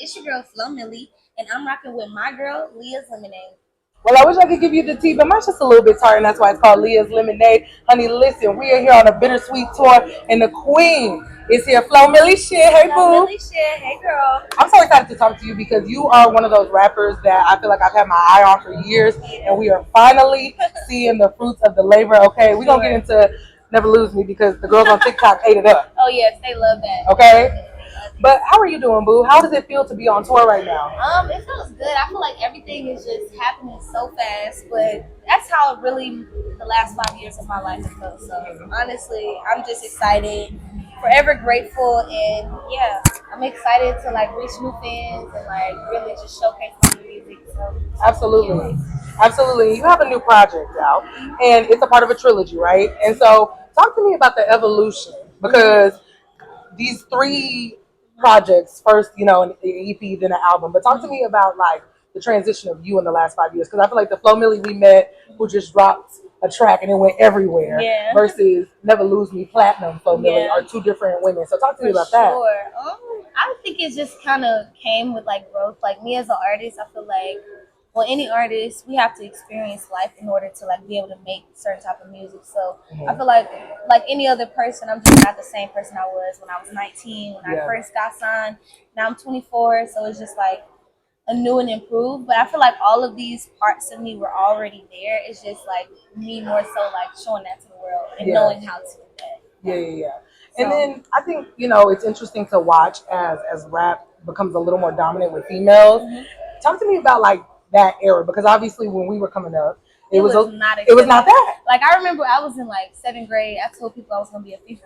It's your girl Flo Milli, and I'm rocking with my girl Leah's Lemonade. Well, I wish I could give you the tea, but mine's just a little bit tart, and that's why it's called Leah's Lemonade. Honey, listen, we are here on a Bittersweet tour, and the queen is here. Flo Milli shit. Hey, Flo boo. Milli shit. Hey, girl. I'm so excited to talk to you because you are one of those rappers that I feel like I've had my eye on for years, and we are finally seeing the fruits of the labor. Okay, we're going to get into Never Lose Me because the girls on TikTok ate it up. Oh yes, they love that. Okay? But how are you doing, boo? How does it feel to be on tour right now? It feels good. I feel like everything is just happening so fast, but that's how really the last 5 years of my life has felt. So honestly, I'm just excited, forever grateful, and yeah, I'm excited to like reach new fans and like really just showcase my new music. So Absolutely. Absolutely. You have a new project out, and it's a part of a trilogy, right? And so, talk to me about the evolution because these three projects first, an EP, then an album. But talk to me about like the transition of you in the last 5 years because I feel like the Flo Milli we met who just dropped a track and it went everywhere versus Never Lose Me Platinum Flo Milli are two different women. So talk to me about that. I think it just kind of came with like growth. Like me as an artist, I feel like, well, any artist, we have to experience life in order to like be able to make certain type of music. So I feel like any other person, I'm just not the same person I was when I was 19, when I first got signed. Now I'm 24, so it's just like a new and improved. But I feel like all of these parts of me were already there. It's just like me more so like showing that to the world and knowing how to do that. Yeah. And then I think, it's interesting to watch as rap becomes a little more dominant with females. Talk to me about like that era because obviously when we were coming up, it was not that. Like I remember I was in like 7th grade. I told people I was gonna be a female.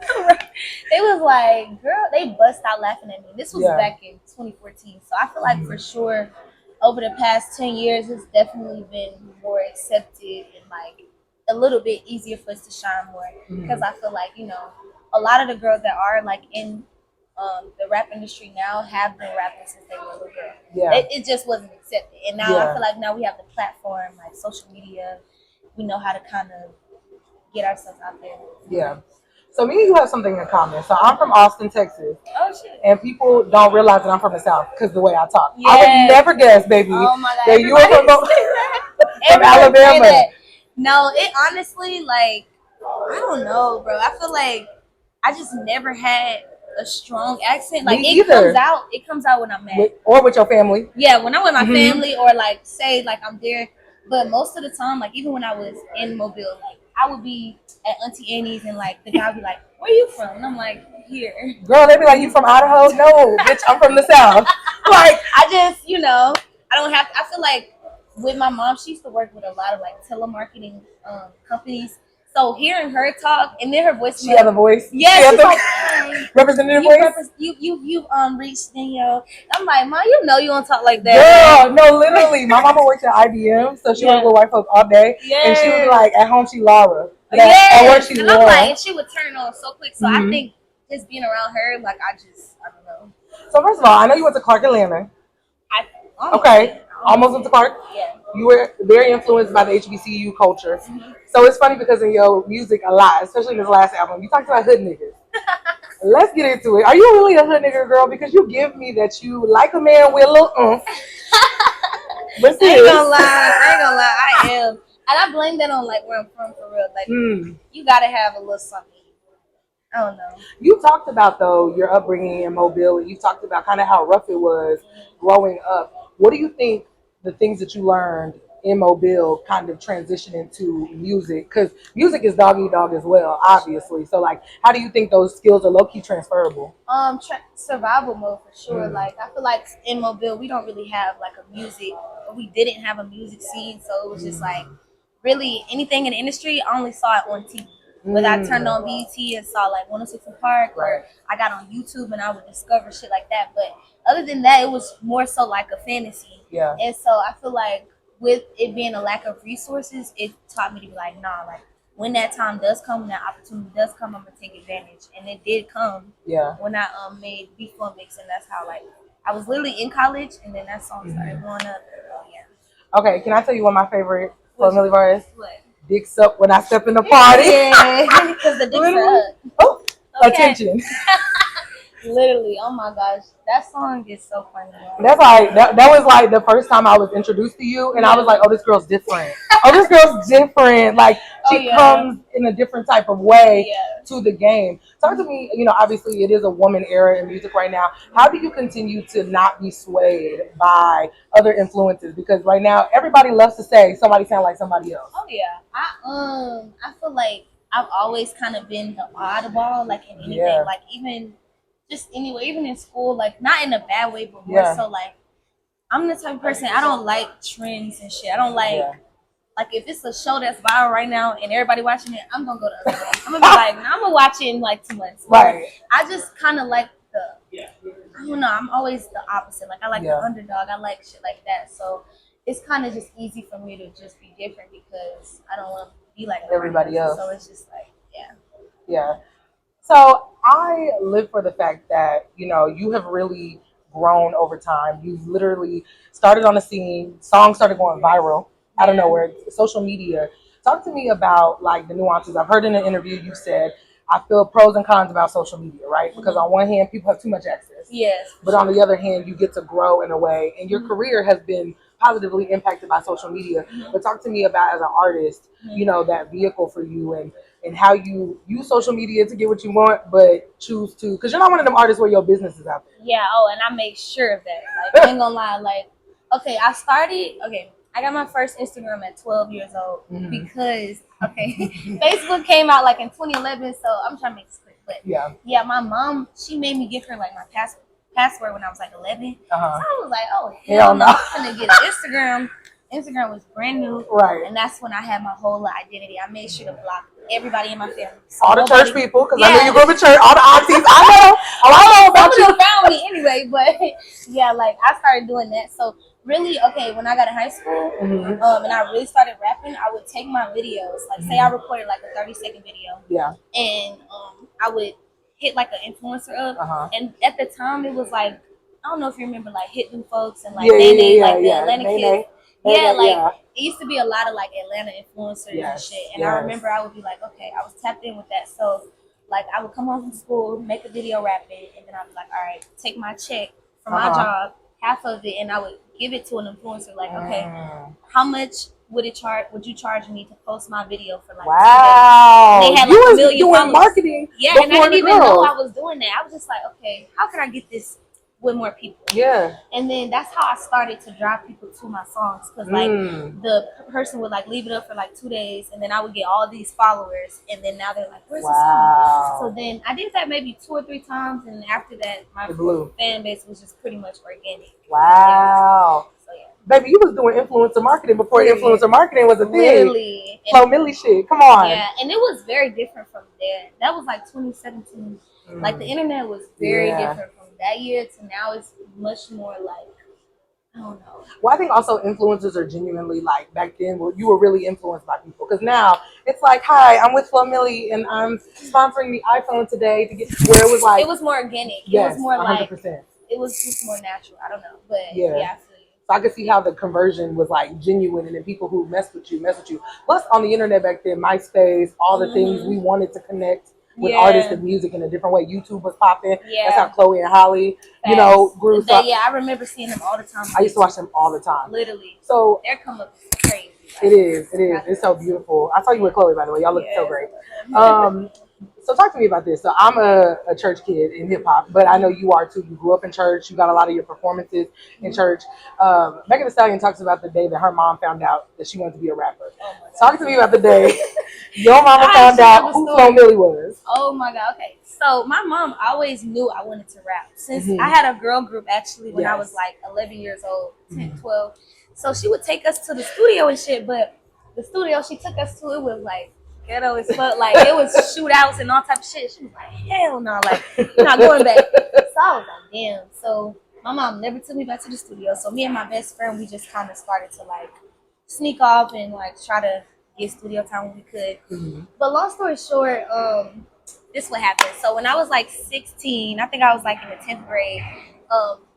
They was like, "Girl," they bust out laughing at me. This was back in 2014, so I feel like for sure over the past 10 years, it's definitely been more accepted and like a little bit easier for us to shine more because I feel like a lot of the girls that are like in the rap industry now have been rapping since they were a little girl. It just wasn't accepted. And now I feel like now we have the platform, like social media. We know how to kind of get ourselves out there. Yeah. So me and you have something in common. So I'm from Austin, Texas. Oh, shit. And people don't realize that I'm from the South because the way I talk. I would never guess, baby, oh my God, that you are from Alabama. No, it honestly, like, I don't know, bro. I feel like I just never had a strong accent. Like it comes out when I'm mad. Or with your family. Yeah, when I'm with my family or like say like I'm there. But most of the time, like even when I was in Mobile, like I would be at Auntie Annie's and like the guy would be like, "Where you from?" And I'm like, "Here." Girl, they be like, "You from Idaho?" No, bitch, I'm from the South. Like I just, I don't have. I feel like with my mom, she used to work with a lot of like telemarketing companies. So hearing her talk and then her voice, she had a voice. Yeah, she's like representative voice. You reached Danielle. I'm like, Mom, you don't talk like that. Girl, no, literally, my mama works at IBM, so she worked with white folks all day, and she would be like, at home she Laura, at work she Laura. I'm like, and she would turn on so quick. So I think just being around her, like I don't know. So first of all, I know you went to Clark Atlanta. Almost went to Clark. Yeah. You were very influenced by the HBCU culture. So it's funny because in your music a lot, especially in this last album, you talked about hood niggas. Let's get into it. Are you really a hood nigga, girl? Because you give me that you like a man with a little But I ain't gonna lie, I am. And I blame that on like where I'm from for real. Like you gotta have a little something. I don't know. You talked about though your upbringing in Mobile, and you talked about kind of how rough it was growing up. What do you think the things that you learned in Mobile kind of transition into music? Because music is dog eat dog as well, obviously. So like, how do you think those skills are low key transferable? Survival mode for sure. Like I feel like in Mobile we don't really have like a music. We didn't have a music scene, so it was just like really anything in the industry. I only saw it on TV. Whether I turned on BET and saw like 106 in Park, or I got on YouTube and I would discover shit like that. But other than that, it was more so like a fantasy. Yeah. And so I feel like with it being a lack of resources, it taught me to be like, nah, like when that time does come, when that opportunity does come, I'm gonna take advantage. And it did come. Yeah. When I made Beat Flow Mix, and that's how like I was literally in college, and then that song started blowing up. Yeah. Okay, can I tell you what my favorite Flo Milli bar is? What? Dicks up when I step in the party. Yeah, because the dicks are up. Oh, okay. Attention. Literally, oh my gosh, that song is so funny. That's like that was like the first time I was introduced to you, and I was like, oh, this girl's different. Oh, this girl's different. Like she comes in a different type of way to the game. Talk to me. You know, obviously it is a woman era in music right now. How do you continue to not be swayed by other influences? Because right now everybody loves to say somebody sound like somebody else. Oh yeah, I feel like I've always kind of been the oddball, like in anything, like even just anyway, even in school, like not in a bad way, but more so like I'm the type of person I don't like trends and shit. I don't like if it's a show that's viral right now and everybody watching it, I'm gonna go the other way. I'm gonna be like, nah, I'm gonna watch it in like 2 months. Right. I just kind of like I don't know. I'm always the opposite. Like I like the underdog. I like shit like that. So it's kind of just easy for me to just be different because I don't want to be like everybody else. So it's just like yeah. So I live for the fact that, you know, you have really grown over time. You've literally started on the scene. Songs started going viral out of nowhere. Social media. Talk to me about like the nuances. I've heard in an interview you said, I feel pros and cons about social media, right? Because on one hand, people have too much access. Yes. But on the other hand, you get to grow in a way. And your career has been positively impacted by social media. But talk to me about, as an artist, you know, that vehicle for you and how you use social media to get what you want, but choose to, because you're not one of them artists where your business is out there. Yeah, oh, and I make sure of that. Like, I ain't gonna lie, like, okay, I got my first Instagram at 12 years old because, Facebook came out like in 2011, so I'm trying to make this quick, but yeah, my mom, she made me give her like my password when I was like 11, so I was like, oh, hell no, I'm gonna get an Instagram. Instagram was brand new, right? And that's when I had my whole identity. I made sure to block everybody in my family, so all the church people, because I know you grew up in church. All the aunties, I know about you. Found me anyway, but yeah, like I started doing that. So really, when I got in high school, and I really started rapping, I would take my videos, like say I recorded like a 30-second video, and I would hit like an influencer up, and at the time it was like I don't know if you remember like Hit Them Folks and like Nene, like the Atlanta kids. It used to be a lot of like Atlanta influencers and shit. And I remember I would be like, okay, I was tapped in with that. So like I would come home from school, make a video rapping, and then I'd be like, all right, take my check from my job, half of it, and I would give it to an influencer. Like, okay, how much would you charge me to post my video for like 2 days? They had like a million doing marketing. Yeah, and I didn't even know I was doing that. I was just like, okay, how can I get this with more people? Yeah. And then that's how I started to drive people to my songs, because like the person would like leave it up for like 2 days, and then I would get all these followers, and then now they're like, where's the song? So then I did that maybe 2 or 3 times, and after that my fan base was just pretty much organic. Wow. So baby, you was doing influencer marketing before influencer marketing was a thing. Literally. Flo Milli shit. Come on. Yeah, and it was very different from there. That was like 2017. Like the internet was very different from that year to now. It's much more like, I don't know. Well, I think also influencers are genuinely like, back then you were really influenced by people, because now it's like, hi, I'm with Flo Milli and I'm sponsoring the iPhone today to get, where it was like, it was more organic. It was more 100%. Like, it was just more natural. I don't know, but yeah, I feel you. So I could see how the conversion was like genuine, and then people who mess with you. Plus on the internet back then, MySpace, all the things we wanted to connect with artists and music in a different way. YouTube was popping. That's how Chloe and Holly, you know, grew. So I remember seeing them all the time. I used to watch them all the time. Literally. So their come up is crazy. It is. It's so beautiful. I saw you with Chloe, by the way. Y'all look so great. So talk to me about this. So I'm a church kid in hip hop, but I know you are too. You grew up in church. You got a lot of your performances in church. Megan Thee Stallion talks about the day that her mom found out that she wanted to be a rapper. Talk to me about the day your mama found out who Flo Milli was. Oh my God. Okay. So my mom always knew I wanted to rap. Since I had a girl group actually when I was like 11 years old, 10, 12. So she would take us to the studio and shit, but the studio she took us to, it was like ghetto as fuck. Like it was shootouts and all type of shit. She was like, hell no, like you're not going back. So I was like, damn. So my mom never took me back to the studio. So me and my best friend, we just kind of started to like sneak off and like try to get studio time when we could. But long story short, this what happened. So when I was like 16, I think I was like in the 10th grade.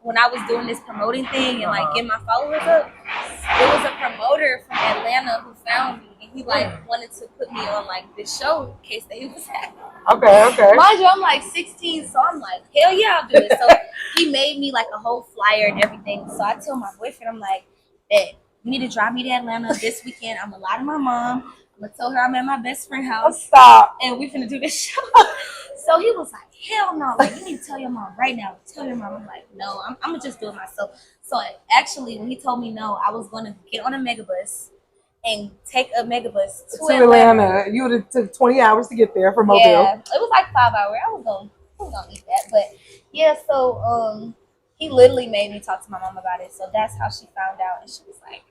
When I was doing this promoting thing and like getting my followers up, it was a promoter from Atlanta who found me, and he like wanted to put me on like this showcase that he was having. Okay. Mind you, I'm like 16, so I'm like, hell yeah, I'll do it. So he made me like a whole flyer and everything. So I told my boyfriend, I'm like, that you need to drive me to Atlanta this weekend. I'm gonna lie to my mom. I'm gonna tell her I'm at my best friend's house. Stop. And we finna do this show. So he was like, hell no, like you need to tell your mom right now. Tell your mom. I'm like, no, I'm gonna just do it myself. So actually, when he told me no, I was gonna get on a megabus and take a megabus to Atlanta. You would have took 20 hours to get there from Mobile. Yeah, it was like 5 hours. I was gonna eat that, but yeah. So he literally made me talk to my mom about it. So that's how she found out, and she was like,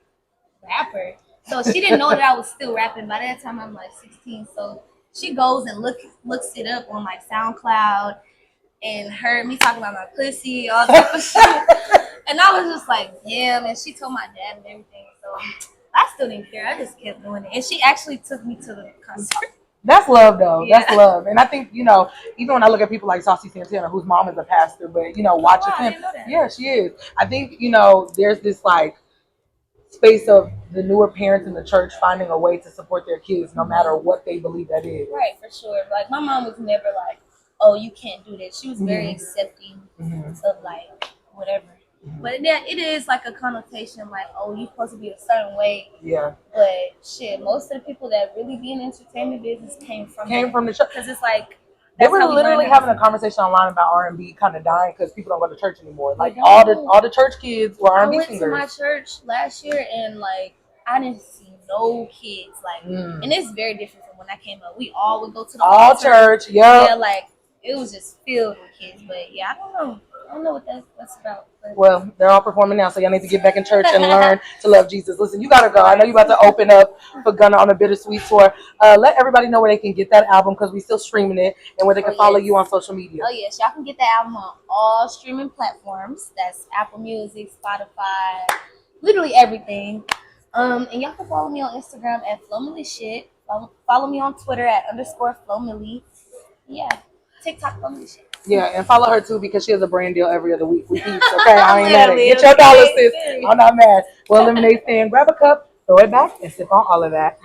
rapper. So she didn't know that I was still rapping. By that time, I'm like 16. So she goes and looks it up on like SoundCloud and heard me talking about my pussy, all type of shit. And I was just like, damn. And she told my dad and everything. So I still didn't care. I just kept doing it. And she actually took me to the concert. That's love, though. Yeah. That's love. And I think, even when I look at people like Saucy Santana, whose mom is a pastor, but, watching him. Yeah, she is. I think, there's this, like, space of the newer parents in the church finding a way to support their kids no matter what they believe that is. Right, for sure. Like, my mom was never like, oh, you can't do that. She was very accepting of, like, whatever. But yeah, it is like a connotation like, oh, you're supposed to be a certain way. Yeah. But shit, most of the people that really be in the entertainment business came from the church. Because it's like, they were literally having a conversation online about R&B kind of dying because people don't go to church anymore. Like all the church kids were R&B singers. I went to my church last year and like I didn't see no kids like, and it's very different from when I came up. We all would go to the all church. Yeah, like it was just filled with kids. But yeah, I don't know what that's about. Well, they're all performing now, so y'all need to get back in church and learn to love Jesus. Listen, you gotta go. I know you're about to open up for Gunna on a Bittersweet tour. Let everybody know where they can get that album because we still streaming it and where they can follow you on social media. Oh yes, y'all can get that album on all streaming platforms. That's Apple Music, Spotify, literally everything. And y'all can follow me on Instagram at Flo Milli shit. Follow me on Twitter at _Flo Milli. Yeah, TikTok Flo Milli shit. Yeah, and follow her too because she has a brand deal every other week with Peeps. Okay, I ain't mad at it. Get your dollars, sis. I'm not mad. Well, lemonade stand, grab a cup, throw it back, and sip on all of that.